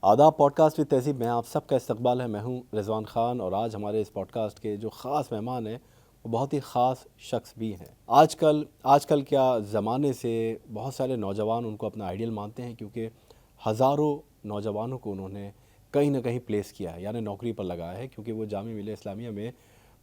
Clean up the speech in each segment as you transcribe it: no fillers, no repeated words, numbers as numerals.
आदाब podcast with तहज़ीब में आप सबका इस्तकबाल है। मैं हूं रिजवान ख़ान और आज हमारे इस पॉडकास्ट के जो ख़ास मेहमान हैं वो बहुत ही ख़ास शख्स भी हैं। आजकल क्या ज़माने से बहुत सारे नौजवान उनको अपना आइडियल मानते हैं, क्योंकि हज़ारों नौजवानों को उन्होंने कहीं ना कहीं प्लेस किया है, यानी नौकरी पर लगाया है, क्योंकि वो जामिया मिल्लिया इस्लामिया में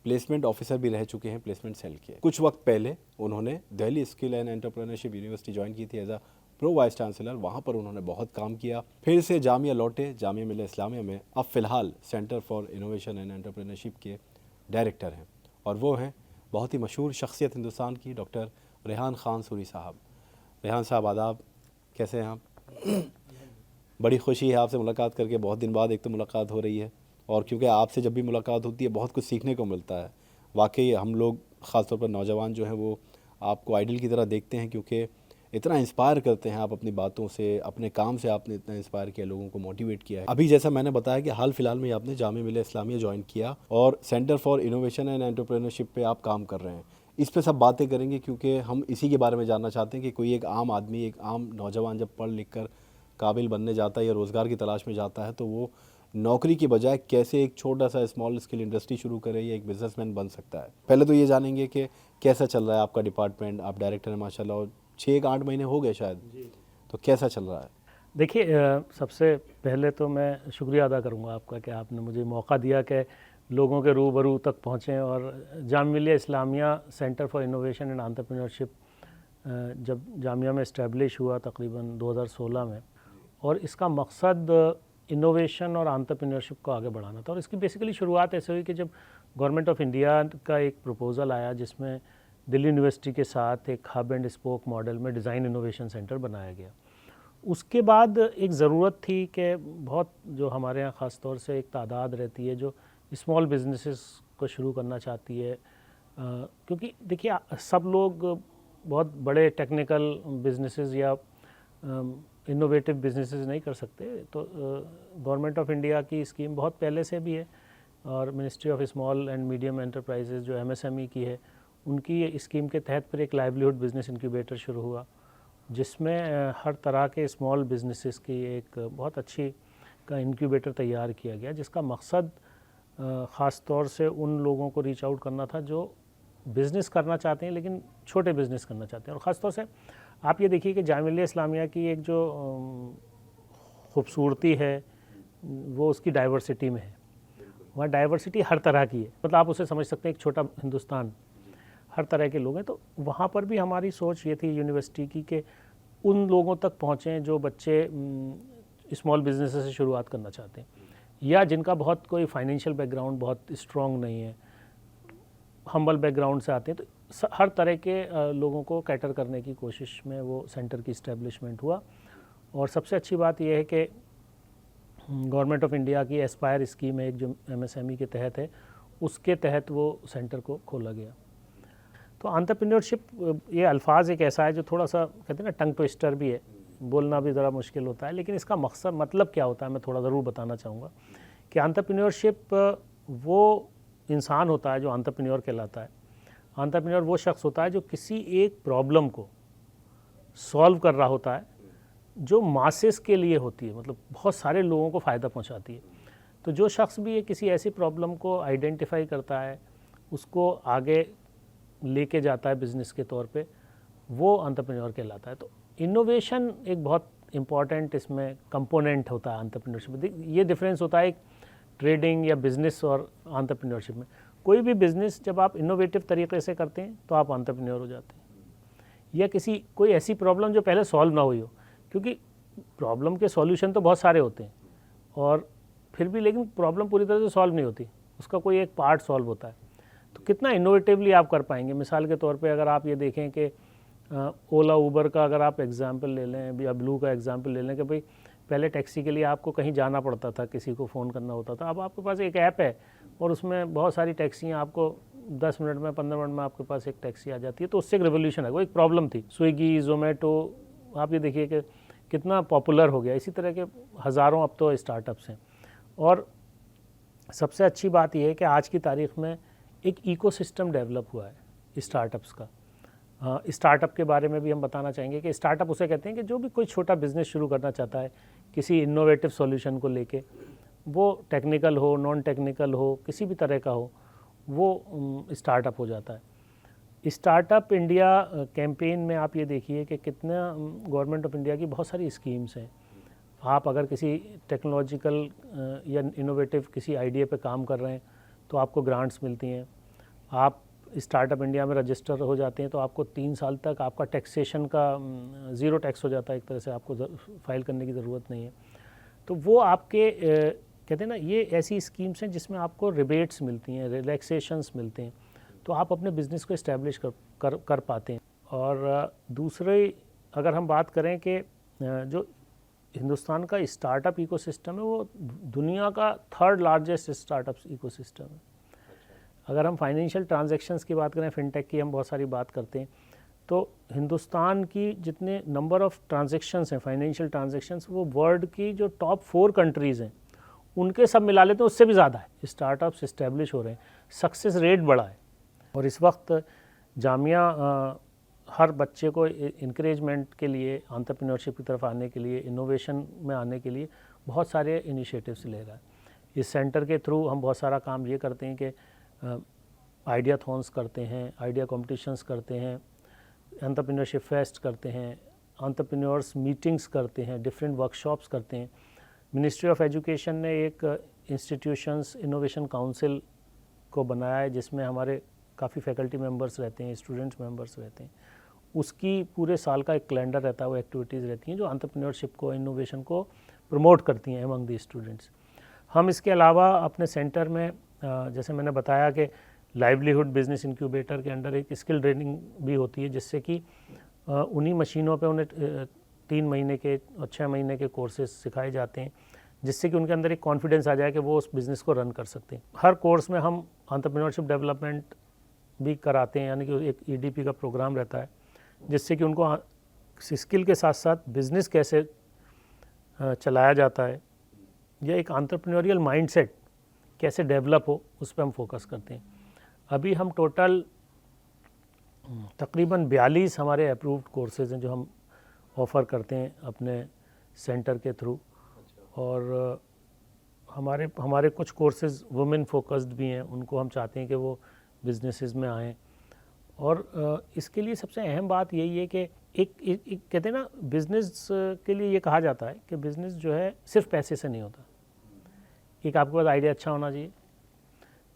प्लेसमेंट ऑफिसर भी रह चुके हैं, प्लेसमेंट सेल के। कुछ वक्त पहले उन्होंने Delhi skill and entrepreneurship university join की थी as a pro vice chancellor. वहाँ पर उन्होंने बहुत काम किया, फिर से जामिया लौटे, जामिया मिल्लिया इस्लामिया में अब फ़िलहाल centre for innovation and entrepreneurship के डायरेक्टर हैं, और वो हैं बहुत ही मशहूर शख्सियत हिंदुस्तान की, डॉक्टर रेहान ख़ान सूरी साहब। रेहान साहब आदाब, कैसे हैं आप? बड़ी खुशी है आपसे मुलाकात करके, बहुत दिन बाद एक तो मुलाकात हो रही है, और क्योंकि आपसे जब भी मुलाकात होती है बहुत कुछ सीखने को मिलता है। वाकई हम लोग ख़ासतौर पर नौजवान जो हैं वो आपको आइडल की तरह देखते हैं, क्योंकि इतना इंस्पायर करते हैं आप अपनी बातों से, अपने काम से आपने इतना इंस्पायर किया, लोगों को मोटिवेट किया है। अभी जैसा मैंने बताया कि हाल फिलहाल में आपने जामिया मिल्लिया इस्लामिया ज्वाइन किया और centre for innovation and entrepreneurship पे आप काम कर रहे हैं। इस पे सब बातें करेंगे, क्योंकि हम इसी के बारे में जानना चाहते हैं कि कोई एक आम आदमी, एक आम नौजवान जब पढ़ लिख कर काबिल बनने जाता है या रोज़गार की तलाश में जाता है, तो वो नौकरी की बजाय कैसे एक छोटा सा स्मॉल स्केल इंडस्ट्री शुरू करे या एक बिजनेसमैन बन सकता है। पहले तो ये जानेंगे कि कैसा चल रहा है आपका डिपार्टमेंट। आप डायरेक्टर हैं माशाल्लाह, और 6-8 महीने हो गए शायद, तो कैसा चल रहा है? देखिए, सबसे पहले तो मैं शुक्रिया अदा करूंगा आपका कि आपने मुझे मौका दिया कि लोगों के रूबरू तक पहुँचें। और Jamia Millia Islamia centre for innovation and entrepreneurship जब जामिया में इस्टेब्लिश हुआ तकरीबन 2016 में, और इसका मकसद इनोवेशन और एंटरप्रेन्योरशिप को आगे बढ़ाना था। और इसकी बेसिकली शुरुआत ऐसे हुई कि जब गवर्नमेंट ऑफ इंडिया का एक प्रपोज़ल आया जिसमें दिल्ली यूनिवर्सिटी के साथ एक हब एंड स्पोक मॉडल में डिज़ाइन इनोवेशन सेंटर बनाया गया। उसके बाद एक ज़रूरत थी कि बहुत जो हमारे यहाँ ख़ास तौर से एक तादाद रहती है जो स्मॉल बिजनेसेस को शुरू करना चाहती है, क्योंकि देखिए सब लोग बहुत बड़े टेक्निकल बिजनेसेस या इनोवेटिव बिजनेसेस नहीं कर सकते। तो गवर्नमेंट ऑफ इंडिया की स्कीम बहुत पहले से भी है, और ministry of small and medium enterprises जो MSME की है, उनकी स्कीम के तहत फिर एक लाइवलीहुड बिजनेस इंक्यूबेटर शुरू हुआ, जिसमें हर तरह के स्मॉल बिजनेसेस की एक बहुत अच्छी का इंक्यूबेटर तैयार किया गया, जिसका मकसद ख़ास तौर से उन लोगों को रीच आउट करना था जो बिज़नेस करना चाहते हैं लेकिन छोटे बिज़नेस करना चाहते हैं। और ख़ास तौर से आप ये देखिए कि जामिया मिल्लिया इस्लामिया की एक जो खूबसूरती है वो उसकी डाइवर्सिटी में है। वहाँ डाइवर्सिटी हर तरह की है, मतलब आप उसे समझ सकते हैं एक छोटा हिंदुस्तान, हर तरह के लोग हैं। तो वहाँ पर भी हमारी सोच ये थी यूनिवर्सिटी की कि उन लोगों तक पहुँचें जो बच्चे स्मॉल बिजनेस से शुरुआत करना चाहते हैं, या जिनका बहुत कोई फाइनेंशियल बैकग्राउंड बहुत स्ट्रॉन्ग नहीं है, हम्बल बैकग्राउंड से आते हैं। तो हर तरह के लोगों को कैटर करने की कोशिश में वो सेंटर की इस्टेब्लिशमेंट हुआ। और सबसे अच्छी बात यह है कि गवर्नमेंट ऑफ इंडिया की एस्पायर स्कीम है एक जो MSME के तहत है, उसके तहत वो सेंटर को खोला गया। तो एंटरप्रेन्योरशिप ये अल्फाज एक ऐसा है जो थोड़ा सा कहते हैं ना टंग ट्विस्टर भी है, बोलना भी ज़रा मुश्किल होता है, लेकिन इसका मकसद मतलब क्या होता है मैं थोड़ा ज़रूर बताना चाहूँगा कि एंटरप्रेन्योरशिप वो इंसान होता है जो एंटरप्रेन्योर कहलाता है। एंटरप्रेन्योर वो शख्स होता है जो किसी एक प्रॉब्लम को सॉल्व कर रहा होता है जो मासेस के लिए होती है, मतलब बहुत सारे लोगों को फ़ायदा पहुंचाती है। तो जो शख्स भी ये किसी ऐसी प्रॉब्लम को आइडेंटिफाई करता है, उसको आगे लेके जाता है बिज़नेस के तौर पे, वो एंटरप्रेन्योर कहलाता है। तो इनोवेशन एक बहुत इम्पॉर्टेंट इसमें कंपोनेंट होता है एंटरप्रेन्योरशिप में। ये डिफरेंस होता है एक ट्रेडिंग या बिज़नेस और एंटरप्रेन्योरशिप में। कोई भी बिज़नेस जब आप इनोवेटिव तरीके से करते हैं तो आप एंटरप्रेन्योर हो जाते हैं, या कोई ऐसी प्रॉब्लम जो पहले सॉल्व ना हुई हो, क्योंकि प्रॉब्लम के सॉल्यूशन तो बहुत सारे होते हैं और फिर भी लेकिन प्रॉब्लम पूरी तरह से सॉल्व नहीं होती, उसका कोई एक पार्ट सॉल्व होता है। तो कितना इनोवेटिवली आप कर पाएंगे। मिसाल के तौर पे अगर आप ये देखें कि ओला उबर का अगर आप एग्ज़ाम्पल ले लें या ब्लू का एग्ज़ाम्पल ले लें कि भाई पहले टैक्सी के लिए आपको कहीं जाना पड़ता था, किसी को फ़ोन करना होता था। अब आपके पास एक ऐप है और उसमें बहुत सारी टैक्सियाँ आपको 10 मिनट में 15 मिनट में आपके पास एक टैक्सी आ जाती है। तो उससे एक रिवोल्यूशन है। वो एक प्रॉब्लम थी, स्विगी ज़ोमेटो, आप ये देखिए कि कितना पॉपुलर हो गया। इसी तरह के हज़ारों अब तो स्टार्टअप्स हैं। और सबसे अच्छी बात यह है कि आज की तारीख़ में एक इकोसिस्टम डेवलप हुआ है स्टार्टअप्स का। स्टार्टअप के बारे में भी हम बताना चाहेंगे कि स्टार्टअप उसे कहते हैं कि जो भी कोई छोटा बिज़नेस शुरू करना चाहता है, किसी इनोवेटिव सॉल्यूशन को लेके, वो टेक्निकल हो, नॉन टेक्निकल हो, किसी भी तरह का हो, वो स्टार्टअप हो जाता है। स्टार्टअप इंडिया कैंपेन में आप ये देखिए कि कितना गवर्नमेंट ऑफ इंडिया की बहुत सारी स्कीम्स हैं। आप अगर किसी टेक्नोलॉजिकल या इनोवेटिव किसी आइडिया पे काम कर रहे हैं तो आपको ग्रांट्स मिलती हैं। आप स्टार्टअप इंडिया में रजिस्टर हो जाते हैं तो आपको 3 साल तक आपका टैक्सेशन का ज़ीरो टैक्स हो जाता है, एक तरह से आपको फाइल करने की ज़रूरत नहीं है। तो वो आपके कहते हैं ना, ये ऐसी स्कीम्स हैं जिसमें आपको रिबेट्स मिलती हैं, रिलैक्सेशंस मिलते हैं, तो आप अपने बिज़नेस को इस्टेब्लिश कर पाते हैं। और दूसरे अगर हम बात करें कि जो हिंदुस्तान का स्टार्टअप इकोसिस्टम है वो दुनिया का 3rd लार्जेस्ट स्टार्टअप इकोसिस्टम है। अगर हम फाइनेंशियल ट्रांजैक्शंस की बात करें, फिनटेक की हम बहुत सारी बात करते हैं, तो हिंदुस्तान की जितने नंबर ऑफ़ ट्रांजैक्शंस हैं, फाइनेंशियल ट्रांजैक्शंस, वो वर्ल्ड की जो टॉप 4 कंट्रीज़ हैं उनके सब मिला लेते हैं उससे भी ज़्यादा है। स्टार्टअप्स इस्टेब्लिश हो रहे हैं, सक्सेस रेट बड़ा है। और इस वक्त जामिया हर बच्चे को इंकरेजमेंट के लिए, एंटरप्रेन्योरशिप की तरफ आने के लिए, इनोवेशन में आने के लिए बहुत सारे इनिशिएटिव्स ले रहा है। इस सेंटर के थ्रू हम बहुत सारा काम ये करते हैं कि आइडिया थॉन्स करते हैं, आइडिया कॉम्पिटिशन्स करते हैं, एंटरप्रेन्योरशिप फेस्ट करते हैं, एंटरप्रेन्योर्स मीटिंग्स करते हैं, डिफरेंट वर्कशॉप्स करते हैं। मिनिस्ट्री ऑफ एजुकेशन ने एक इंस्टीट्यूशंस इनोवेशन काउंसिल को बनाया है जिसमें हमारे काफ़ी फैकल्टी मेंबर्स रहते हैं, स्टूडेंट्स मेंबर्स रहते हैं। उसकी पूरे साल का एक कैलेंडर रहता है, वो एक्टिविटीज़ रहती हैं जो एंटरप्रेन्योरशिप को, इनोवेशन को प्रमोट करती हैं अमंग दी स्टूडेंट्स। हम इसके अलावा अपने सेंटर में जैसे मैंने बताया कि लाइवलीहुड बिजनेस इंक्यूबेटर के अंडर एक स्किल ट्रेनिंग भी होती है, जिससे कि उन्हीं मशीनों पे उन्हें 3 महीने के और 6 महीने के कोर्सेज सिखाए जाते हैं, जिससे कि उनके अंदर एक कॉन्फिडेंस आ जाए कि वो उस बिज़नेस को रन कर सकते हैं। हर कोर्स में हम एंटरप्रेन्योरशिप डेवलपमेंट भी कराते हैं, यानी कि एक EDP का प्रोग्राम रहता है जिससे कि उनको स्किल के साथ साथ बिज़नेस कैसे चलाया जाता है या एक एंटरप्रेन्योरियल माइंडसेट कैसे डेवलप हो, उस पर हम फोकस करते हैं। अभी हम टोटल तकरीबन 42 हमारे अप्रूव्ड कोर्सेज हैं जो हम ऑफ़र करते हैं अपने सेंटर के थ्रू। और हमारे कुछ कोर्सेज वुमेन फोकस्ड भी हैं, उनको हम चाहते हैं कि वो बिजनेसेस में आएँ। और इसके लिए सबसे अहम बात यही है कि एक कहते हैं ना, बिज़नेस के लिए ये कहा जाता है कि बिज़नेस जो है सिर्फ पैसे से नहीं होता। एक आपके पास आइडिया अच्छा होना चाहिए,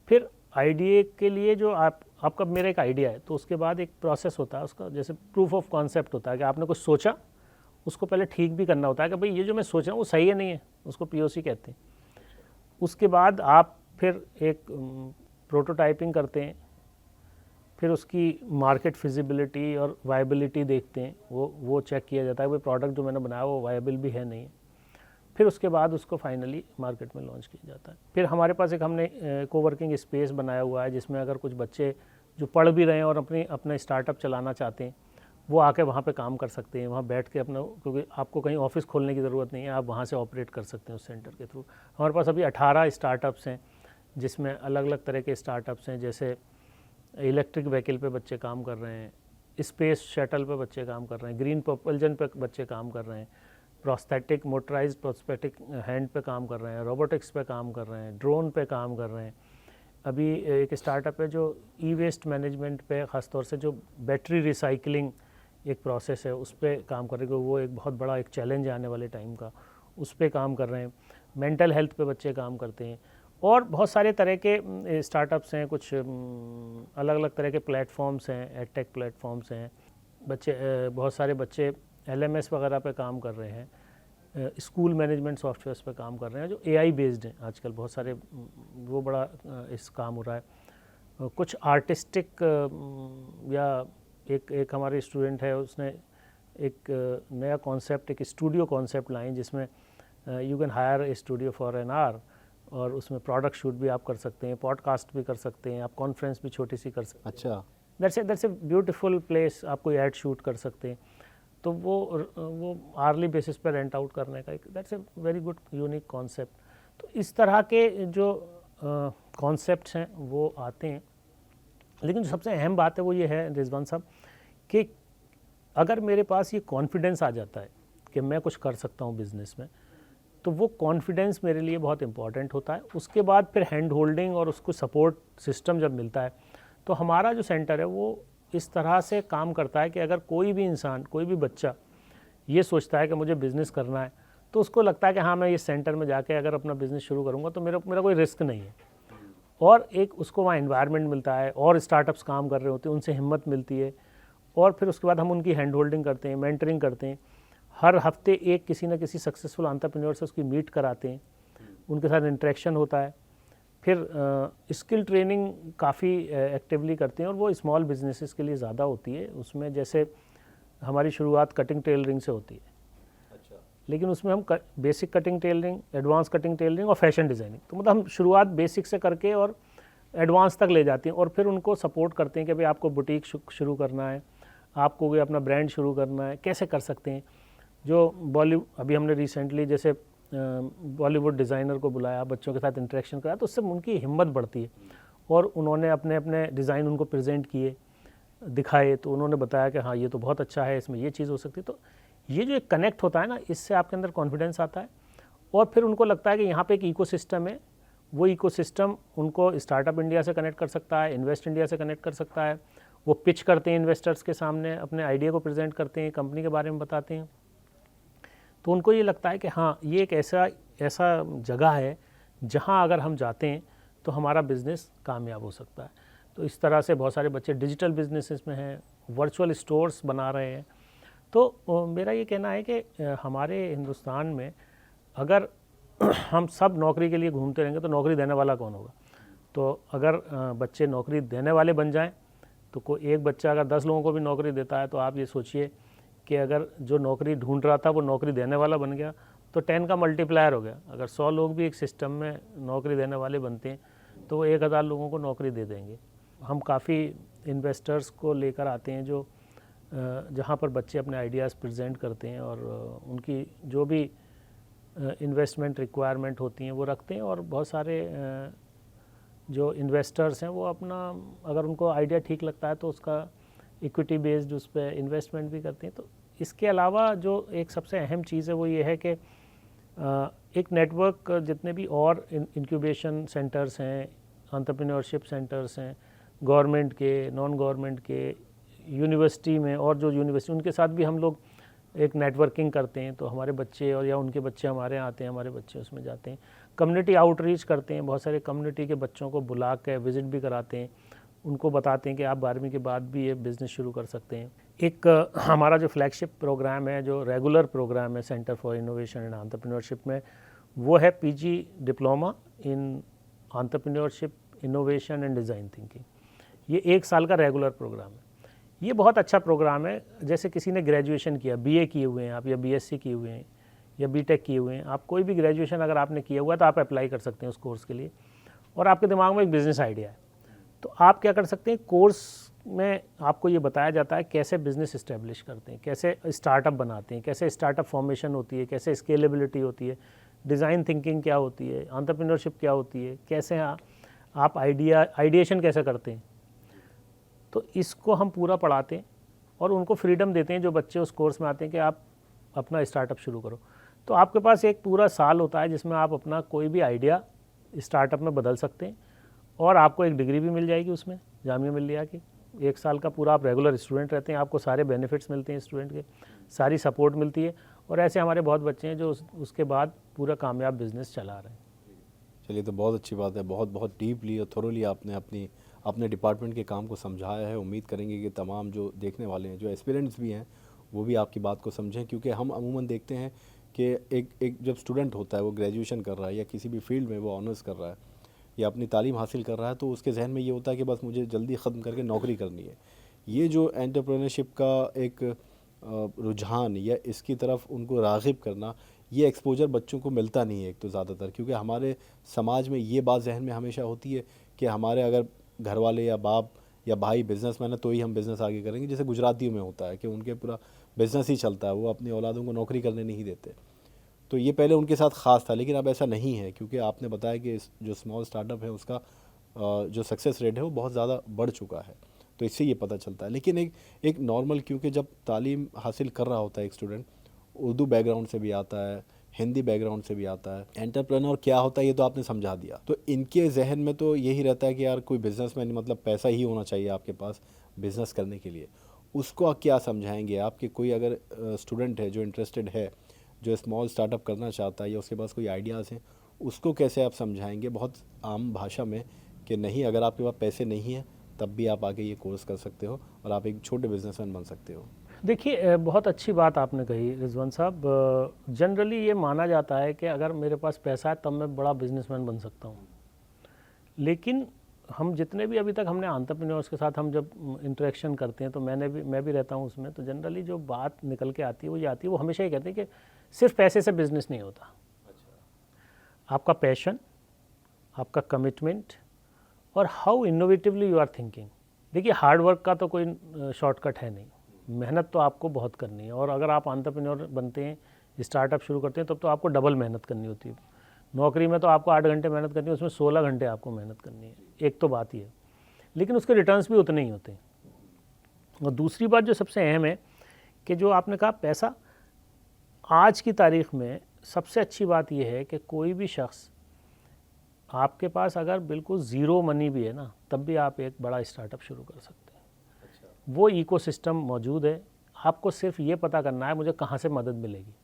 फिर आइडिया के लिए जो आपका मेरा एक आइडिया है तो उसके बाद एक प्रोसेस होता है उसका, जैसे प्रूफ ऑफ कॉन्सेप्ट होता है कि आपने कुछ सोचा, उसको पहले ठीक भी करना होता है कि भाई ये जो मैं सोच रहा हूँ वो सही है नहीं है, उसको POC कहते हैं। उसके बाद आप फिर एक प्रोटोटाइपिंग करते हैं, फिर उसकी मार्केट फिजिबिलिटी और वायबिलिटी देखते हैं, वो चेक किया जाता है कि प्रोडक्ट जो मैंने बनाया वो वायबल भी है नहीं है। फिर उसके बाद उसको फाइनली मार्केट में लॉन्च किया जाता है। फिर हमारे पास एक हमने कोवर्किंग स्पेस बनाया हुआ है जिसमें अगर कुछ बच्चे जो पढ़ भी रहे हैं और अपना स्टार्टअप चलाना चाहते हैं वो आके वहाँ पे काम कर सकते हैं, वहाँ बैठ के अपना, क्योंकि आपको कहीं ऑफिस खोलने की ज़रूरत नहीं है, आप वहाँ से ऑपरेट कर सकते हैं उस सेंटर के थ्रू। हमारे पास अभी 18 स्टार्टअप्स हैं जिसमें अलग अलग तरह के स्टार्टअप्स हैं, जैसे इलेक्ट्रिक व्हीकल पे बच्चे काम कर रहे हैं, स्पेस शटल पे बच्चे काम कर रहे हैं, ग्रीन प्रोपल्जन पे बच्चे काम कर रहे हैं, प्रोस्थेटिक मोटराइज प्रोस्थेटिक हैंड पे काम कर रहे हैं, रोबोटिक्स पे काम कर रहे हैं, ड्रोन पे काम कर रहे हैं। अभी एक स्टार्टअप है जो ई-वेस्ट मैनेजमेंट पे, ख़ासतौर से जो बैटरी रिसाइकलिंग एक प्रोसेस है उस पर काम कर रहे हैं, वो एक बहुत बड़ा एक चैलेंज है आने वाले टाइम का, उस पर काम कर रहे हैं। मेंटल हेल्थ पे बच्चे काम करते हैं और बहुत सारे तरह के स्टार्टअप्स हैं, कुछ अलग अलग तरह के प्लेटफॉर्म्स हैं, एडटेक प्लेटफॉर्म्स हैं। बहुत सारे बच्चे LMS वगैरह पे काम कर रहे हैं, स्कूल मैनेजमेंट सॉफ्टवेयर्स पे काम कर रहे हैं जो AI बेस्ड हैं आजकल बहुत सारे, वो बड़ा इस काम हो रहा है। कुछ आर्टिस्टिक या एक हमारे स्टूडेंट है, उसने एक नया कॉन्सेप्ट, एक स्टूडियो कॉन्सेप्ट लाएँ जिसमें you can hire A studio for an hour, और उसमें प्रोडक्ट शूट भी आप कर सकते हैं, पॉडकास्ट भी कर सकते हैं, आप कॉन्फ्रेंस भी छोटी सी कर सकते हैं। अच्छा, दैट्स ए ब्यूटीफुल प्लेस, आप कोई ऐड शूट कर सकते हैं। तो वो आर्ली बेसिस पर रेंट आउट करने का एक, that's a very good unique concept. तो इस तरह के जो कॉन्सेप्ट्स हैं वो आते हैं। लेकिन जो सबसे अहम बात है वो ये है रिजवान साहब कि अगर मेरे पास ये कॉन्फिडेंस आ जाता है कि मैं कुछ कर सकता हूँ बिज़नेस में, तो वो कॉन्फिडेंस मेरे लिए बहुत इंपॉर्टेंट होता है। उसके बाद फिर हैंड होल्डिंग और उसको सपोर्ट सिस्टम जब मिलता है, तो हमारा जो सेंटर है वो इस तरह से काम करता है कि अगर कोई भी इंसान, कोई भी बच्चा ये सोचता है कि मुझे बिज़नेस करना है, तो उसको लगता है कि हाँ, मैं ये सेंटर में जाके अगर अपना बिज़नेस शुरू करूँगा तो मेरा कोई रिस्क नहीं है। और एक उसको वहाँ एनवायरनमेंट मिलता है और स्टार्टअप्स काम कर रहे होते हैं, उनसे हिम्मत मिलती है। और फिर उसके बाद हम उनकी हैंड होल्डिंग करते हैं, मेंटरिंग करते हैं। हर हफ्ते एक किसी न किसी सक्सेसफुल एंटरप्रेन्योर से उसकी मीट कराते हैं, उनके साथ इंटरेक्शन होता है। फिर स्किल ट्रेनिंग काफ़ी एक्टिवली करते हैं और वो स्मॉल बिजनेसेस के लिए ज़्यादा होती है। उसमें जैसे हमारी शुरुआत कटिंग टेलरिंग से होती है। अच्छा। लेकिन उसमें हम basic cutting tailoring, advance cutting tailoring और फैशन डिज़ाइनिंग, तो मतलब हम शुरुआत बेसिक से करके और एडवांस तक ले जाते हैं और फिर उनको सपोर्ट करते हैं कि भाई आपको बुटीक शुरू करना है, आपको कोई अपना ब्रांड शुरू करना है, कैसे कर सकते हैं। जो अभी हमने रिसेंटली जैसे बॉलीवुड डिज़ाइनर को बुलाया, बच्चों के साथ इंटरेक्शन कराया, तो उससे उनकी हिम्मत बढ़ती है और उन्होंने अपने अपने डिज़ाइन उनको प्रेजेंट किए, दिखाए, तो उन्होंने बताया कि हाँ ये तो बहुत अच्छा है, इसमें ये चीज़ हो सकती है। तो ये जो एक कनेक्ट होता है ना, इससे आपके अंदर कॉन्फिडेंस आता है और फिर उनको लगता है कि यहाँ पे एक इकोसिस्टम है। वो इकोसिस्टम उनको स्टार्टअप इंडिया से कनेक्ट कर सकता है, इन्वेस्ट इंडिया से कनेक्ट कर सकता है। वो पिच करते हैं इन्वेस्टर्स के सामने, अपने आइडिया को प्रेजेंट करते हैं, कंपनी के बारे में बताते हैं, तो उनको ये लगता है कि हाँ ये एक ऐसा जगह है जहाँ अगर हम जाते हैं तो हमारा बिज़नेस कामयाब हो सकता है। तो इस तरह से बहुत सारे बच्चे डिजिटल बिजनेसेस में हैं, वर्चुअल स्टोर्स बना रहे हैं। तो मेरा ये कहना है कि हमारे हिंदुस्तान में अगर हम सब नौकरी के लिए घूमते रहेंगे तो नौकरी देने वाला कौन होगा। तो अगर बच्चे नौकरी देने वाले बन जाएं, तो कोई एक बच्चा अगर 10 लोगों को भी नौकरी देता है, तो आप ये सोचिए कि अगर जो नौकरी ढूंढ रहा था वो नौकरी देने वाला बन गया, तो 10 का मल्टीप्लायर हो गया। अगर 100 लोग भी एक सिस्टम में नौकरी देने वाले बनते हैं तो वो 1000 लोगों को नौकरी दे देंगे। हम काफ़ी इन्वेस्टर्स को लेकर आते हैं जो जहाँ पर बच्चे अपने आइडियाज़ प्रेजेंट करते हैं और उनकी जो भी इन्वेस्टमेंट रिक्वायरमेंट होती हैं वो रखते हैं। और बहुत सारे जो इन्वेस्टर्स हैं वो अपना, अगर उनको आइडिया ठीक लगता है तो उसका इक्विटी बेस्ड उस पर इन्वेस्टमेंट भी करते हैं। तो इसके अलावा जो एक सबसे अहम चीज़ है वो ये है कि एक नेटवर्क, जितने भी और इंक्यूबेशन सेंटर्स हैं, एंटरप्रेन्योरशिप सेंटर्स हैं, गवर्नमेंट के, नॉन गवर्नमेंट के, यूनिवर्सिटी में, और जो यूनिवर्सिटी उनके साथ भी हम लोग एक नेटवर्किंग करते हैं। तो हमारे बच्चे और या उनके बच्चे हमारे यहाँ आते हैं, हमारे बच्चे उसमें जाते हैं। कम्युनिटी आउटरीच करते हैं, बहुत सारे कम्युनिटी के बच्चों को बुला के विज़िट भी कराते हैं, उनको बताते हैं कि आप 12वीं के बाद भी ये बिज़नेस शुरू कर सकते हैं। एक हमारा जो फ्लैगशिप प्रोग्राम है, जो रेगुलर प्रोग्राम है centre for innovation and entrepreneurship में, वो है PG diploma in entrepreneurship, innovation and design thinking. ये 1 साल का रेगुलर प्रोग्राम है। ये बहुत अच्छा प्रोग्राम है। जैसे किसी ने ग्रेजुएशन किया, बीए किए हुए हैं आप, या बीएससी किए हुए हैं, या बीटेक किए हुए हैं, आप कोई भी ग्रेजुएशन अगर आपने किया हुआ है तो आप अप्लाई कर सकते हैं उस कोर्स के लिए। और आपके दिमाग में एक बिज़नेस आइडिया है, तो आप क्या कर सकते हैं, कोर्स में आपको ये बताया जाता है कैसे बिज़नेस इस्टेब्लिश करते हैं, कैसे स्टार्टअप बनाते हैं, कैसे स्टार्टअप फॉर्मेशन होती है, कैसे स्केलेबिलिटी होती है, डिज़ाइन थिंकिंग क्या होती है, एंटरप्रेन्योरशिप क्या होती है, कैसे आप आइडिएशन कैसे करते हैं। तो इसको हम पूरा पढ़ाते हैं और उनको फ्रीडम देते हैं, जो बच्चे उस कोर्स में आते हैं, कि आप अपना स्टार्टअप शुरू करो। तो आपके पास एक पूरा साल होता है जिसमें आप अपना कोई भी आइडिया स्टार्टअप में बदल सकते हैं और आपको एक डिग्री भी मिल जाएगी उसमें, जामिया मिल्लिया की। 1 साल का पूरा आप रेगुलर स्टूडेंट रहते हैं, आपको सारे बेनिफिट्स मिलते हैं स्टूडेंट के, सारी सपोर्ट मिलती है। और ऐसे हमारे बहुत बच्चे हैं जो उसके बाद पूरा कामयाब बिजनेस चला रहे हैं। चलिए, तो बहुत अच्छी बात है। बहुत बहुत डीपली और थोरोली आपने अपने डिपार्टमेंट के काम को समझाया है। उम्मीद करेंगे कि तमाम जो देखने वाले हैं, जो एस्पिरेंट्स भी हैं, वो भी आपकी बात को समझें। क्योंकि हम अमूमन देखते हैं कि एक जब स्टूडेंट होता है, वो ग्रेजुएशन कर रहा है या किसी भी फील्ड में वो ऑनर्स कर रहा है या अपनी तालीम हासिल कर रहा है, तो उसके जहन में ये होता है कि बस मुझे जल्दी ख़त्म करके नौकरी करनी है। ये जो एंटरप्रेन्योरशिप का एक रुझान या इसकी तरफ उनको राग़िब करना, ये एक्सपोजर बच्चों को मिलता नहीं है एक तो ज़्यादातर। क्योंकि हमारे समाज में ये बात जहन में हमेशा होती है कि हमारे अगर घर वाले या बाप या भाई बिज़नेसमैन है तो ही हम बिज़नेस आगे करेंगे। जैसे गुजरातियों में होता है कि उनके पूरा बिज़नेस ही चलता है, वो अपनी औलादों को नौकरी करने नहीं देते। तो ये पहले उनके साथ ख़ास था, लेकिन अब ऐसा नहीं है। क्योंकि आपने बताया कि जो स्मॉल स्टार्टअप है उसका जो सक्सेस रेट है वो बहुत ज़्यादा बढ़ चुका है, तो इससे ये पता चलता है। लेकिन एक नॉर्मल, क्योंकि जब तालीम हासिल कर रहा होता है एक स्टूडेंट, उर्दू बैकग्राउंड से भी आता है, हिंदी बैकग्राउंड से भी आता है। एंटरप्रेन्योर क्या होता है ये तो आपने समझा दिया। तो इनके जहन में तो यही रहता है कि यार कोई बिजनेसमैन मतलब पैसा ही होना चाहिए आपके पास बिजनेस करने के लिए। उसको आप क्या समझाएंगे आप कि कोई अगर स्टूडेंट है जो इंटरेस्टेड है, जो स्मॉल स्टार्टअप करना चाहता है या उसके पास कोई आइडियाज़ हैं, उसको कैसे आप समझाएंगे बहुत आम भाषा में कि नहीं, अगर आपके पास पैसे नहीं हैं तब भी आप आगे ये कोर्स कर सकते हो और आप एक छोटे बिजनेसमैन बन सकते हो। देखिए, बहुत अच्छी बात आपने कही रिजवान साहब। जनरली ये माना जाता है कि अगर मेरे पास पैसा है तब मैं बड़ा बिजनेसमैन बन सकता हूँ। लेकिन हम जितने भी अभी तक हमने एंटरप्रेन्योर्स के साथ हम जब इंटरेक्शन करते हैं तो मैं भी रहता हूँ उसमें, तो जनरली जो बात निकल के आती है वो ये आती है, वो हमेशा ये कहते हैं कि सिर्फ पैसे से बिजनेस नहीं होता। आपका पैशन, आपका कमिटमेंट और how innovatively you are thinking. देखिए, हार्ड वर्क का तो कोई शॉर्टकट है नहीं, मेहनत तो आपको बहुत करनी है। और अगर आप एंटरप्रेन्योर बनते हैं, स्टार्टअप शुरू करते हैं, तब तो आपको डबल मेहनत करनी होती है। नौकरी में तो आपको 8 घंटे मेहनत करनी है, उसमें 16 घंटे आपको मेहनत करनी है, एक तो बात ही है। लेकिन उसके रिटर्न्स भी उतने ही होते हैं। और दूसरी बात जो सबसे अहम है कि जो आपने कहा पैसा, आज की तारीख में सबसे अच्छी बात यह है कि कोई भी शख्स, आपके पास अगर बिल्कुल ज़ीरो मनी भी है ना, तब भी आप एक बड़ा स्टार्टअप शुरू कर सकते हैं। वो इकोसिस्टम मौजूद है, आपको सिर्फ ये पता करना है मुझे कहाँ से मदद मिलेगी।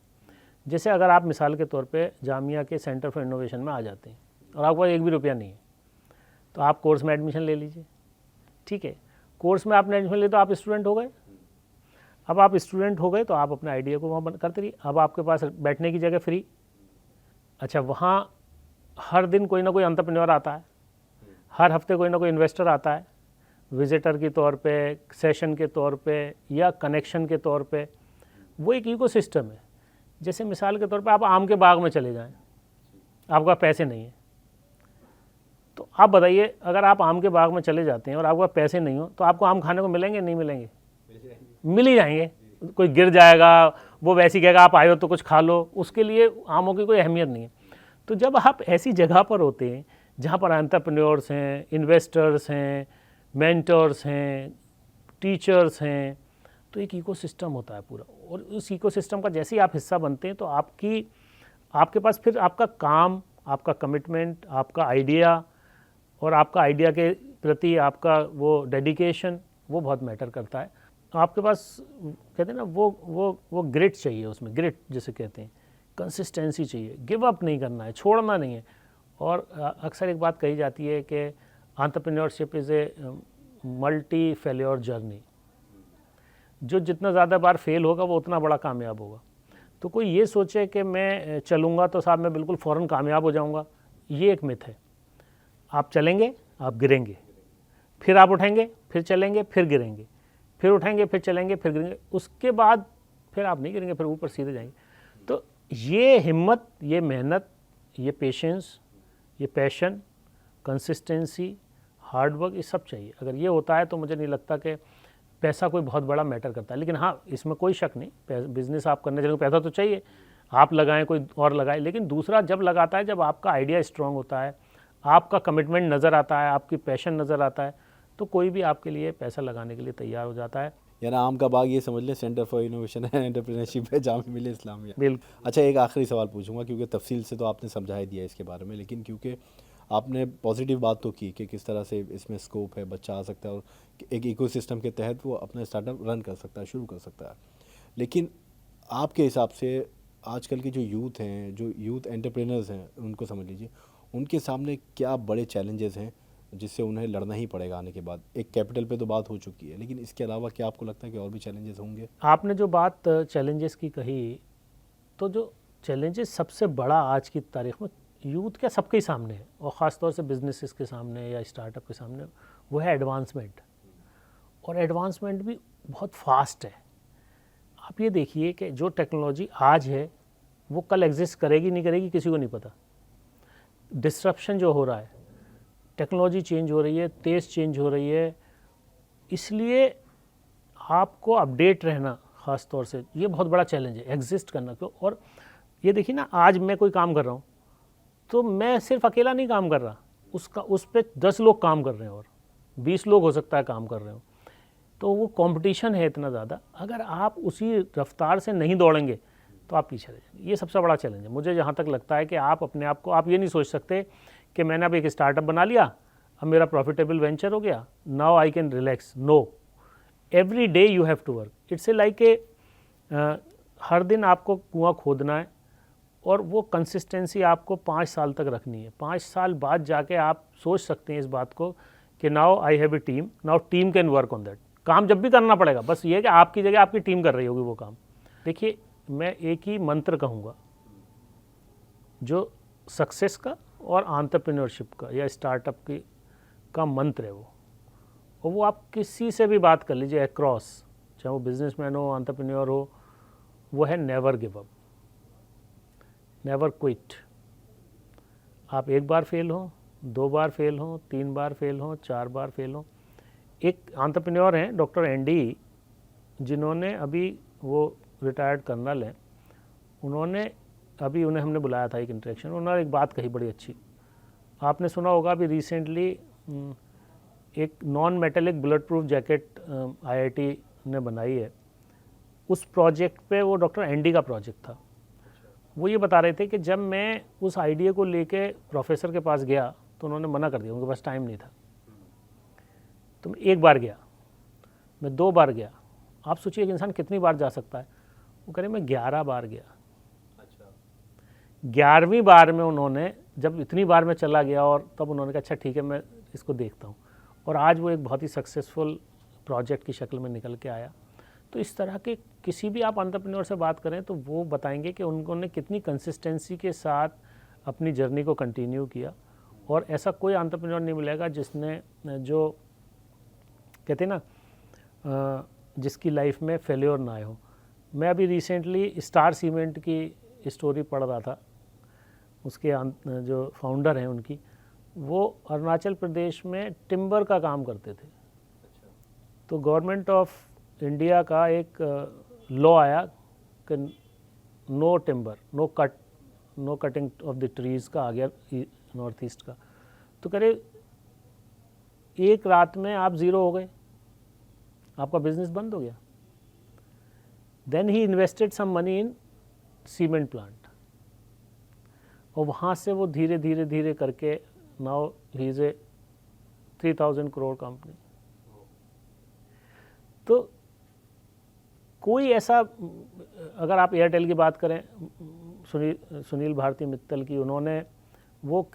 जैसे अगर आप मिसाल के तौर पे जामिया के सेंटर फॉर इनोवेशन में आ जाते हैं और आपके पास 1 भी रुपया नहीं है, तो आप कोर्स में एडमिशन ले लीजिए। ठीक है, कोर्स में आपने एडमिशन ले तो आप स्टूडेंट हो गए। अब आप स्टूडेंट हो गए तो आप अपने आइडिया को वहाँ करते रहिए। अब आपके पास बैठने की जगह फ्री। अच्छा, वहाँ हर दिन कोई ना कोई एंटरप्रेन्योर आता है, हर हफ्ते कोई ना कोई इन्वेस्टर आता है, विजिटर के तौर पे, सेशन के तौर पे या कनेक्शन के तौर पे। वो एक इकोसिस्टम है। जैसे मिसाल के तौर पे आप आम के बाग में चले जाएं, आपका पैसे नहीं है, तो आप बताइए, अगर आप आम के बाग में चले जाते हैं और आपके पास पैसे नहीं हो तो आपको आम खाने को मिलेंगे नहीं मिलेंगे? मिल ही जाएंगे। कोई गिर जाएगा, वो वैसे ही कहेगा आप आए हो तो कुछ खा लो, उसके लिए आमों की कोई अहमियत नहीं है। तो जब आप ऐसी जगह पर होते हैं जहाँ पर एंटरप्रेन्योर्स हैं, इन्वेस्टर्स हैं, मेंटर्स हैं, टीचर्स हैं, तो एक इकोसिस्टम होता है पूरा। और उस इकोसिस्टम का जैसे ही आप हिस्सा बनते हैं तो आपके पास फिर आपका काम, आपका कमिटमेंट, आपका आइडिया और आपका आइडिया के प्रति आपका वो डेडिकेशन, वो बहुत मैटर करता है। आपके पास कहते हैं ना वो ग्रिट चाहिए, उसमें ग्रिट जिसे कहते हैं, कंसिस्टेंसी चाहिए, गिव अप नहीं करना है, छोड़ना नहीं है। और अक्सर एक बात कही जाती है कि entrepreneurship is a multi failure journey. जो जितना ज़्यादा बार फेल होगा वो उतना बड़ा कामयाब होगा। तो कोई ये सोचे कि मैं चलूँगा तो साहब मैं बिल्कुल फ़ौरन कामयाब हो जाऊँगा, ये एक मिथ है। आप चलेंगे, आप गिरेंगे, फिर आप उठेंगे, फिर चलेंगे, फिर गिरेंगे, फिर उठेंगे, फिर चलेंगे, फिर गिरेंगे, उसके बाद फिर आप नहीं गिरेंगे, फिर ऊपर सीधे जाएंगे। तो ये हिम्मत, ये मेहनत, ये पेशेंस, ये पैशन, कंसिस्टेंसी, हार्ड वर्क, ये सब चाहिए। अगर ये होता है तो मुझे नहीं लगता कि पैसा कोई बहुत बड़ा मैटर करता है। लेकिन हाँ, इसमें कोई शक नहीं, बिजनेस आप करने चलेंगे पैसा तो चाहिए, आप लगाएं कोई और लगाए। लेकिन दूसरा जब लगाता है, जब आपका आइडिया स्ट्रांग होता है, आपका कमिटमेंट नज़र आता है, आपकी पैशन नज़र आता है, तो कोई भी आपके लिए पैसा लगाने के लिए तैयार हो जाता है। यानी आम का बाग ये समझ लें centre for innovation and entrepreneurship है जामिया मिलिया इस्लामिया। बिल्कुल। अच्छा, एक आखिरी सवाल पूछूंगा, क्योंकि तफसील से तो आपने समझा ही दिया इसके बारे में, लेकिन क्योंकि आपने पॉजिटिव बात तो की कि किस तरह से इसमें स्कोप है, बच्चा आ सकता है और एक इकोसिस्टम के तहत वो अपना स्टार्टअप रन कर सकता है, शुरू कर सकता है। लेकिन आपके हिसाब से आजकल के जो यूथ हैं, जो यूथ एंटरप्रेन्योर्स हैं, उनको समझ लीजिए, उनके सामने क्या बड़े चैलेंजेस हैं जिससे उन्हें लड़ना ही पड़ेगा आने के बाद? एक कैपिटल पे तो बात हो चुकी है, लेकिन इसके अलावा क्या आपको लगता है कि और भी चैलेंजेस होंगे? आपने जो बात चैलेंजेस की कही, तो जो चैलेंजेस सबसे बड़ा आज की तारीख में यूथ के सबके सामने है, और ख़ास तौर से बिजनेसेस के सामने या स्टार्टअप के सामने, वो है एडवांसमेंट। और एडवांसमेंट भी बहुत फास्ट है। आप ये देखिए कि जो टेक्नोलॉजी आज है वो कल एग्जिस्ट करेगी नहीं करेगी किसी को नहीं पता। डिस्ट्रप्शन जो हो रहा है, टेक्नोलॉजी चेंज हो रही है, तेज़ चेंज हो रही है, इसलिए आपको अपडेट रहना ख़ास तौर से ये बहुत बड़ा चैलेंज है, एग्जिस्ट करना क्यों। और ये देखिए ना, आज मैं कोई काम कर रहा हूँ तो मैं सिर्फ अकेला नहीं काम कर रहा, उस पर 10 लोग काम कर रहे हैं और 20 लोग हो सकता है काम कर रहे हो। तो वो कंपटीशन है इतना ज़्यादा, अगर आप उसी रफ्तार से नहीं दौड़ेंगे तो आप पीछे रह जाएंगे। ये सबसे बड़ा चैलेंज है मुझे जहाँ तक लगता है कि आप अपने आप को, आप ये नहीं सोच सकते कि मैंने अब एक स्टार्टअप बना लिया, अब मेरा प्रॉफिटेबल वेंचर हो गया, now I can relax. No, every day you have to work. It's a like a, हर दिन आपको कुआं खोदना है और वो कंसिस्टेंसी आपको 5 साल तक रखनी है। 5 साल बाद जाके आप सोच सकते हैं इस बात को कि now I have a team, now team can work on that. काम जब भी करना पड़ेगा, बस ये है कि आपकी जगह आपकी टीम कर रही होगी वो काम। देखिए, मैं एक ही मंत्र कहूँगा जो सक्सेस का और एंटरप्रेन्योरशिप का या स्टार्टअप की का मंत्र है वो, और वो आप किसी से भी बात कर लीजिए अक्रॉस, चाहे वो बिजनेसमैन हो, एंटरप्रेन्योर हो, वो है never give up, never quit. आप एक बार फेल हो, 2 बार फेल हो, 3 बार फेल हो, 4 बार फेल हो। एक एंटरप्रेन्योर हैं डॉक्टर एंडी, जिन्होंने अभी, वो रिटायर्ड कर्नल हैं, उन्होंने अभी, उन्हें हमने बुलाया था एक इंटरेक्शन, उन्होंने एक बात कही बड़ी अच्छी। आपने सुना होगा अभी रिसेंटली एक non metallic bullet proof jacket IIT ने बनाई है। उस प्रोजेक्ट पे, वो डॉक्टर एंडी का प्रोजेक्ट था। वो ये बता रहे थे कि जब मैं उस आइडिया को लेके प्रोफेसर के पास गया तो उन्होंने मना कर दिया, उनके पास टाइम नहीं था। तो मैं 1 बार गया, मैं 2 बार गया। आप सोचिए एक इंसान कितनी बार जा सकता है? वो कह रहे मैं 11 बार गया। 11वीं बार में उन्होंने, जब इतनी बार मैं चला गया, और तब उन्होंने कहा अच्छा ठीक है मैं इसको देखता हूँ, और आज वो एक बहुत ही सक्सेसफुल प्रोजेक्ट की शक्ल में निकल के आया। तो इस तरह के किसी भी आप एंटरप्रेन्योर से बात करें तो वो बताएंगे कि उन्होंने कितनी कंसिस्टेंसी के साथ अपनी जर्नी को कंटिन्यू किया, और ऐसा कोई एंटरप्रेन्योर नहीं मिलेगा जिसने, जो कहते हैं ना, जिसकी लाइफ में फेल्योर ना आए हो। मैं अभी रिसेंटली स्टार सीमेंट की स्टोरी पढ़ रहा था, उसके जो फाउंडर हैं उनकी, वो अरुणाचल प्रदेश में टिम्बर का काम करते थे। तो गवर्नमेंट ऑफ इंडिया का एक लॉ आया कि no timber, no cutting of the trees का आ गया नॉर्थ ईस्ट का। तो करे एक रात में आप ज़ीरो हो गए, आपका बिजनेस बंद हो गया। Then he invested some money in cement plant, और वहाँ से वो धीरे धीरे धीरे करके now he is a 3000 crore company. तो कोई ऐसा, अगर आप एयरटेल की बात करें, सुनील भारती मित्तल की, उन्होंने वो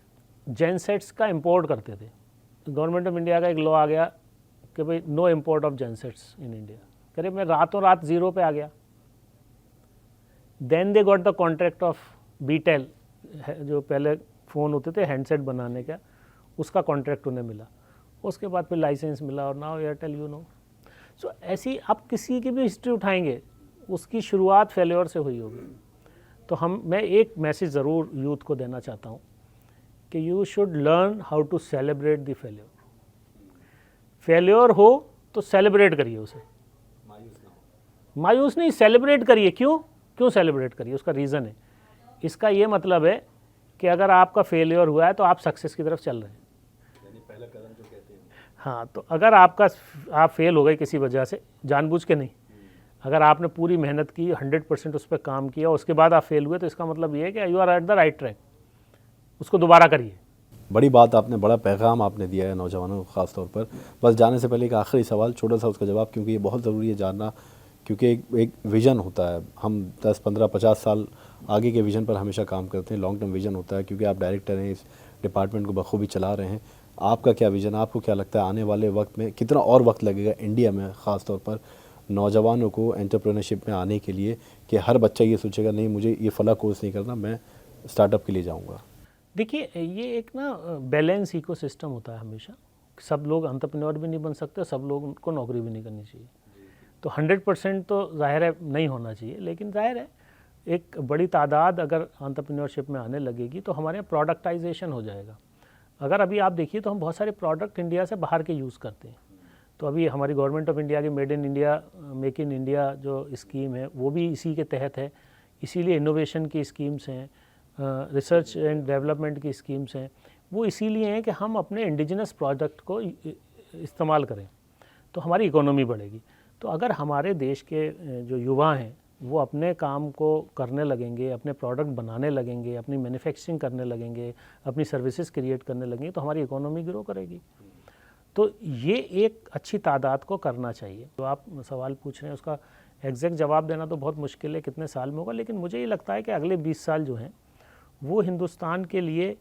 जेनसेट्स का इंपोर्ट करते थे। गवर्नमेंट ऑफ इंडिया का एक लॉ आ गया कि भाई no import of gensets in India. करे मैं रातों रात ज़ीरो पे आ गया। Then they got the contract of Beetel, जो पहले फ़ोन होते थे हैंडसेट बनाने का, उसका कॉन्ट्रैक्ट उन्हें मिला। उसके बाद फिर लाइसेंस मिला, और नाउ एयरटेल, यू नो। सो ऐसी आप किसी की भी हिस्ट्री उठाएंगे, उसकी शुरुआत फेल्योर से हुई होगी। तो मैं एक मैसेज ज़रूर यूथ को देना चाहता हूँ कि you should learn how to celebrate the failure. Failure हो तो सेलिब्रेट करिए उसे, मायूस नहीं, सेलिब्रेट करिए। क्यों सेलिब्रेट करिए? उसका रीज़न है। इसका ये मतलब है कि अगर आपका फेलियर हुआ है तो आप सक्सेस की तरफ चल रहे हैं, यानी पहला कदम जो कहते हैं। हाँ, तो अगर आप फेल हो गए किसी वजह से, जानबूझ के नहीं, अगर आपने पूरी मेहनत की, 100% उस पर काम किया, उसके बाद आप फेल हुए, तो इसका मतलब ये है कि you are at the right track, उसको दोबारा करिए। बड़ी बात आपने, बड़ा पैगाम आपने दिया है नौजवानों को ख़ास तौर पर। बस जाने से पहले एक आखिरी सवाल, छोटा सा उसका जवाब, क्योंकि ये बहुत ज़रूरी है जानना, क्योंकि एक विज़न होता है। हम 10, 15, 50 साल आगे के विज़न पर हमेशा काम करते हैं, लॉन्ग टर्म विज़न होता है। क्योंकि आप डायरेक्टर हैं, इस डिपार्टमेंट को बखूबी चला रहे हैं, आपका क्या विज़न, आपको क्या लगता है आने वाले वक्त में कितना और वक्त लगेगा इंडिया में ख़ास तौर पर नौजवानों को एंटरप्रेन्योरशिप में आने के लिए, कि हर बच्चा ये सोचेगा नहीं मुझे ये फला कोर्स नहीं करना, मैं स्टार्टअप के लिए जाऊँगा? देखिए, ये एक ना बैलेंस इकोसिस्टम होता है हमेशा। सब लोग एंटरप्रेन्योर भी नहीं बन सकते, सब लोग को नौकरी भी नहीं करनी चाहिए। तो 100% तो ज़ाहिर है नहीं होना चाहिए, लेकिन ज़ाहिर है एक बड़ी तादाद अगर एंटरप्रेन्योरशिप में आने लगेगी तो हमारे यहाँ प्रोडक्टाइजेशन हो जाएगा। अगर अभी आप देखिए तो हम बहुत सारे प्रोडक्ट इंडिया से बाहर के यूज़ करते हैं। तो अभी हमारी गवर्नमेंट ऑफ इंडिया की made in India, make in India जो स्कीम है, वो भी इसी के तहत है। इसीलिए इनोवेशन की स्कीम्स हैं, रिसर्च एंड डेवलपमेंट की स्कीम्स हैं, वो इसीलिए हैं कि हम अपने इंडिजिनस प्रोडक्ट को इस्तेमाल करें तो हमारी इकोनॉमी बढ़ेगी। तो अगर हमारे देश के जो युवा हैं वो अपने काम को करने लगेंगे, अपने प्रोडक्ट बनाने लगेंगे, अपनी मैन्युफैक्चरिंग करने लगेंगे, अपनी सर्विसेज क्रिएट करने लगेंगे, तो हमारी इकोनॉमी ग्रो करेगी। तो ये एक अच्छी तादाद को करना चाहिए। जो आप सवाल पूछ रहे हैं उसका एग्जैक्ट जवाब देना तो बहुत मुश्किल है कितने साल में होगा, लेकिन मुझे ये लगता है कि अगले 20 साल जो हैं वो हिंदुस्तान के लिए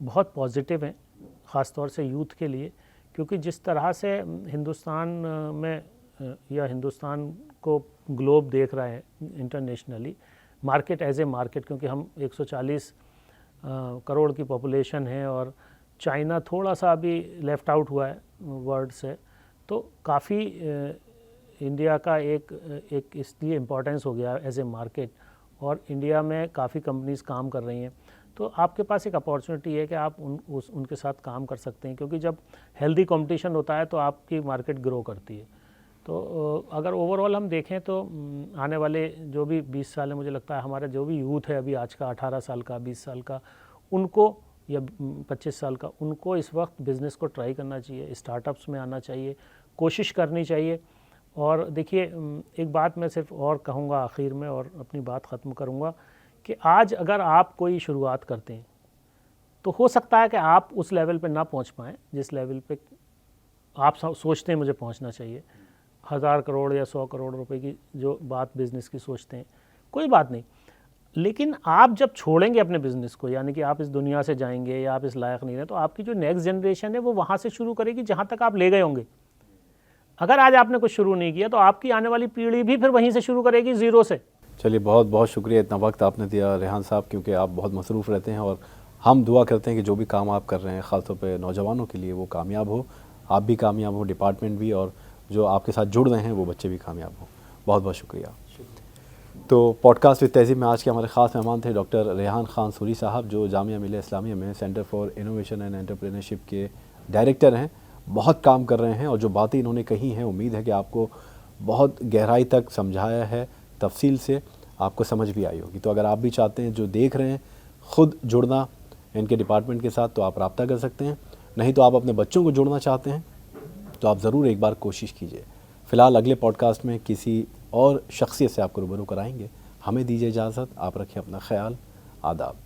बहुत पॉजिटिव हैं, ख़ास तौर से यूथ के लिए, क्योंकि जिस तरह से हिंदुस्तान में या हिंदुस्तान को ग्लोब देख रहा है internationally, market as a market, क्योंकि हम 140 करोड़ की पॉपुलेशन है और चाइना थोड़ा सा अभी लेफ़्ट आउट हुआ है वर्ल्ड से, तो काफ़ी इंडिया का एक इसलिए इम्पोर्टेंस हो गया एज ए मार्केट, और इंडिया में काफ़ी कंपनीज़ काम कर रही हैं। तो आपके पास एक अपॉर्चुनिटी है कि आप उनके साथ काम कर सकते हैं, क्योंकि जब हेल्दी कंपटीशन होता है तो आपकी मार्केट ग्रो करती है। तो अगर ओवरऑल हम देखें तो आने वाले जो भी 20 साल है, मुझे लगता है हमारा जो भी यूथ है अभी आज का 18 साल का, 20 साल का, उनको या 25 साल का, उनको इस वक्त बिज़नेस को ट्राई करना चाहिए, स्टार्टअप्स में आना चाहिए, कोशिश करनी चाहिए। और देखिए, एक बात मैं सिर्फ और कहूँगा आखिर में और अपनी बात ख़त्म करूँगा कि आज अगर आप कोई शुरुआत करते हैं तो हो सकता है कि आप उस लेवल पे ना पहुँच पाएँ जिस लेवल पे आप सोचते हैं मुझे पहुँचना चाहिए। 1000 करोड़ या 100 करोड़ रुपए की जो बात बिज़नेस की सोचते हैं, कोई बात नहीं, लेकिन आप जब छोड़ेंगे अपने बिज़नेस को, यानी कि आप इस दुनिया से जाएंगे या आप इस लायक नहीं रहे, तो आपकी जो नेक्स्ट जनरेशन है वो वहाँ से शुरू करेगी जहाँ तक आप ले गए होंगे। अगर आज आपने कुछ शुरू नहीं किया तो आपकी आने वाली पीढ़ी भी फिर वहीं से शुरू करेगी, ज़ीरो से। चलिए, बहुत बहुत शुक्रिया इतना वक्त आपने दिया रेहान साहब, क्योंकि आप बहुत मसरूफ़ रहते हैं और हम दुआ करते हैं कि जो भी काम आप कर रहे हैं ख़ासतौर पे नौजवानों के लिए वो कामयाब हो, आप भी कामयाब हो, डिपार्टमेंट भी, और जो आपके साथ जुड़ रहे हैं वो बच्चे भी कामयाब हो। बहुत बहुत शुक्रिया। तो पॉडकास्ट विद तहज़ीब में आज के हमारे ख़ास मेहमान थे डॉक्टर रेहान खान सूरी साहब, जो जामिया मिलिया इस्लामिया में centre for innovation and entrepreneurship के डायरेक्टर हैं। बहुत काम कर रहे हैं और जो बातें इन्होंने कही हैं उम्मीद है कि आपको बहुत गहराई तक समझाया है, तफसील से आपको समझ भी आई होगी। तो अगर आप भी चाहते हैं, जो देख रहे हैं, ख़ुद जुड़ना इनके डिपार्टमेंट के साथ, तो आप रब्ता कर सकते हैं। नहीं तो आप अपने बच्चों को जोड़ना चाहते हैं तो आप ज़रूर एक बार कोशिश कीजिए। फ़िलहाल अगले पॉडकास्ट में किसी और शख्सियत से आपको रूबरू कराएंगे। हमें दीजिए इजाज़त, आप रखें अपना ख्याल। आदाब।